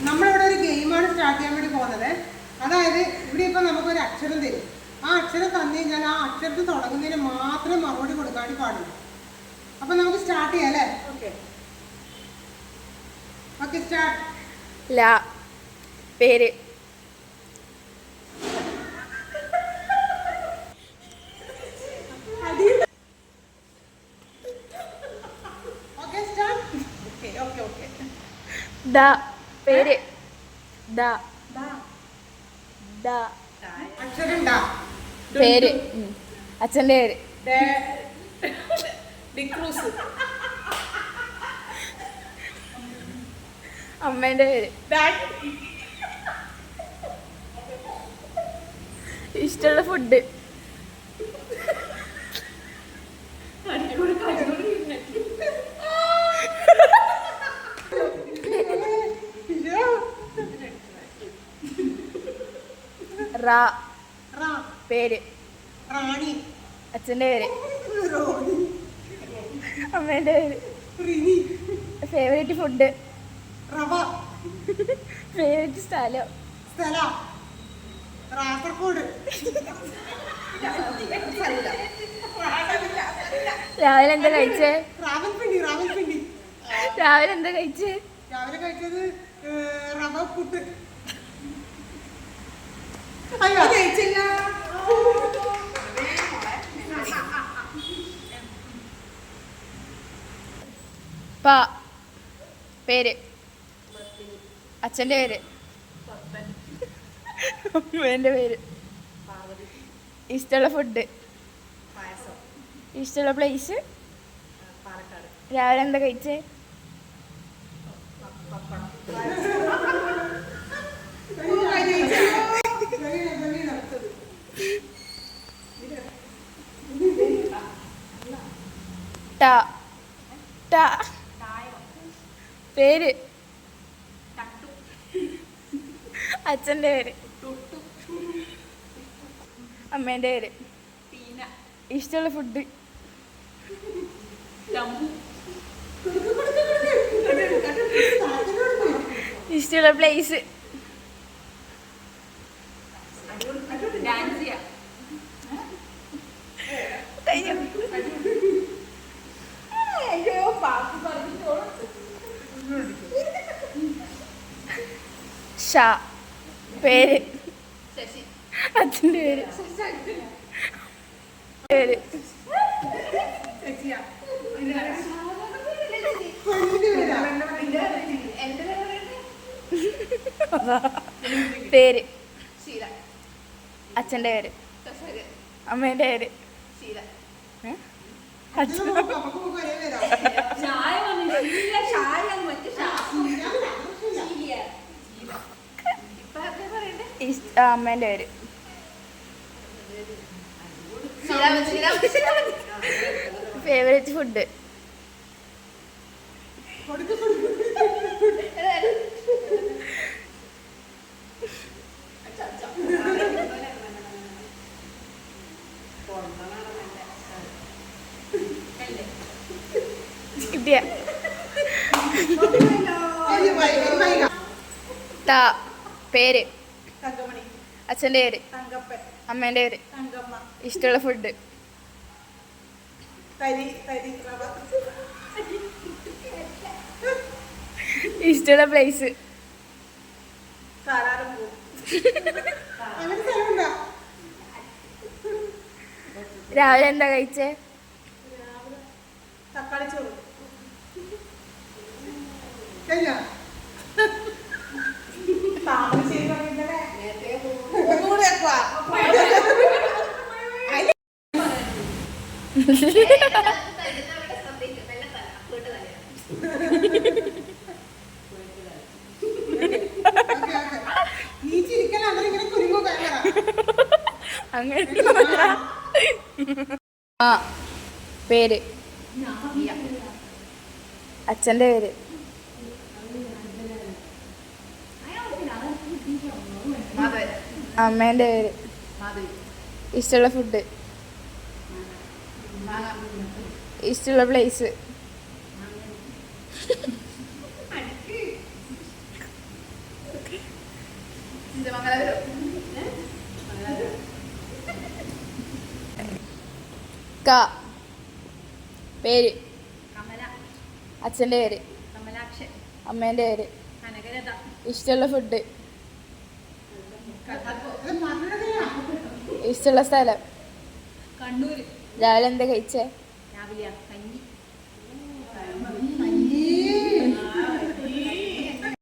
നമ്മളിവിടെ ഒരു ഗെയിമാണ് സ്റ്റാർട്ട് ചെയ്യാൻ വേണ്ടി പോകുന്നത്. അതായത് ഇവിടെ ഇപ്പം നമുക്കൊരു അക്ഷരം തരും. ആ അക്ഷരം തന്നു കഴിഞ്ഞാൽ ആ അക്ഷരത്തിൽ തുടങ്ങുന്നതിന് മാത്രമേ മറുപടി കൊടുക്കാൻ പാടുള്ളൂ. അപ്പം നമുക്ക് സ്റ്റാർട്ട് ചെയ്യാം അല്ലേ? Okay okay start. ലാ പേര്. Okay start. Okay okay okay. The പേര്. ദ ദ അക്ഷരം ഡാ. പേര്. അച്ഛൻ്റെ പേര്. ഡിക്രൂസ്. അമ്മേൻ്റെ പേര്. ഇഷ്ടമുള്ള ഫുഡ്. റാ പേര്. റാണി. അച്ഛൻ്റെ പേര്. അമ്മേൻ്റെ പേര്. റിനി. Favourite food. റവ. ഫേവറേറ്റ് സ്ഥലം. സ്ഥല കാസർഗോഡ്. രാവിലെ എന്താ കഴിച്ചേ? റാവൽപിണ്ടി. റാവൽപിണ്ടി. രാവിലെ എന്താ കഴിച്ചേ? രാവിലെ കഴിച്ചത് റവ പുട്ട്. അയ്യോ കഴിച്ചില്ല. പാ പേര്. അച്ഛൻ്റെ പേര്. അമ്മേൻ്റെ പേര്. ഇഷ്ടമുള്ള ഫുഡ്. ഇഷ്ടമുള്ള പ്ലേസ്. രാവിലെ എന്താ കഴിച്ചേ? ടാ ടാ പേര്. അച്ഛൻ്റെ പേര്. അമ്മേൻ്റെ പേര്. ഇഷ്ടമുള്ള ഫുഡ്. ഇഷ്ടമുള്ള പ്ലേസ്. ഷാ പേര്. അച്ഛൻ്റെ പേര്. പേര്. പേര്. അച്ഛൻ്റെ പേര്. അമ്മേൻ്റെ പേര്. അമ്മേൻ്റെ പേര്. Favourite food. കിട്ടിയ ടാ പേര്. അച്ഛൻ്റെ പേര്. അമ്മേൻ്റെ പേര്. ഇഷ്ടമുള്ള ഫുഡ്. ഇഷ്ടമുള്ള പ്ലേസ്. രാവിലെ എന്താ കഴിച്ചേ? തക്കാളി ചോറ്. അങ്ങനെ ആ പേര്. അച്ഛൻ്റെ പേര്. അമ്മേൻ്റെ പേര്. ഇഷ്ടമുള്ള ഫുഡ്. ഇഷ്ടമുള്ള പ്ലേസ്. മംഗലാപുരം. ക പേര് കമല, അച്ഛൻ്റെ പേര് കമലാക്ഷൻ, അമ്മേൻ്റെ പേര് കനകലത, ഇഷ്ടമുള്ള ഫുഡ് അത് പറഞ്ഞതില്ല. ഇഷ്ടമുള്ള സ്ഥലം കണ്ണൂര്. രാവിലെ എന്താ കഴിച്ചേ രാവിലെ കഞ്ഞി.